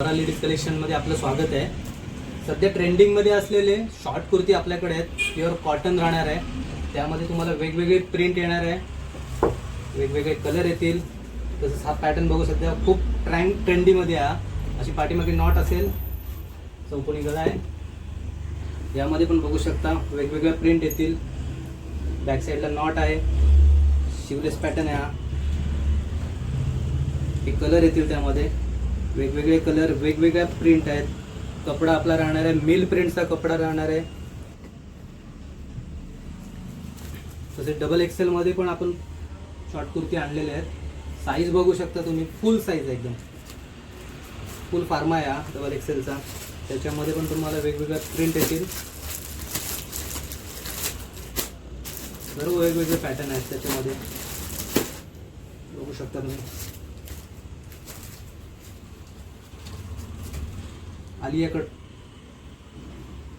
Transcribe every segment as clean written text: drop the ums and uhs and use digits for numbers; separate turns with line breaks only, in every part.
Ladies collection मध्ये आपलं स्वागत आहे. सध्या ट्रेंडिंग मध्ये असलेले शॉर्ट कुर्ती आपल्याकडे आहेत. प्युअर कॉटन राहणार आहे. त्यामध्ये तुम्हाला वेगवेगळे प्रिंट येणार आहे, वेगवेगळे कलर येतील. तसंच हा पॅटर्न बघू सध्या खूप ट्रेंडीमध्ये आहे. अशी पाठीमागे नॉट असेल, चौकोनी गळा आहे. यामध्ये पण बघू शकता वेगवेगळे प्रिंट येतील. बॅक साईडला नॉट आहे, शिवलेस पॅटर्न आहे हा. हे कलर येतील, त्यामध्ये वेगवेगळे कलर, वेगवेगळ्या प्रिंट आहेत. कपडा आपला राहणार आहे मिल प्रिंटचा कपडा राहणार आहे. तसेच डबल एक्सेल मध्ये पण आपण शॉर्ट कुर्ती आणलेले आहेत. साईज बघू शकता तुम्ही, फुल साईज एकदम फुल फार्मा आहे हा डबल एक्सेलचा. त्याच्यामध्ये पण तुम्हाला वेगवेगळ्या प्रिंट येतील. सर्व वेगवेगळे पॅटर्न आहेत त्याच्यामध्ये, बघू शकता तुम्ही. आलिया कट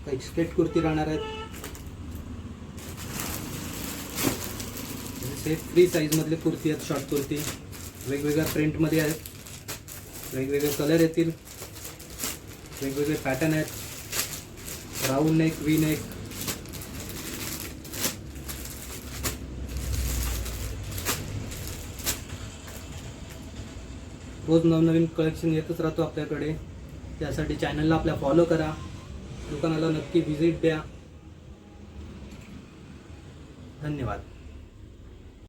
काही स्ट्रेट कुर्ती राहणार आहेत. फ्री साईज मधले कुर्ती आहेत, शॉर्ट कुर्ती वेगवेगळ्या प्रिंट मध्ये आहेत. वेगवेगळे कलर येतील, वेगवेगळे पॅटर्न आहेत. राऊंड नेक, वी नेक, रोज नवनवीन कलेक्शन येतच राहतो आपल्याकडे. त्यासाठी चॅनलला आपल्या फॉलो करा, दुकानाला नक्की व्हिजिट द्या. धन्यवाद.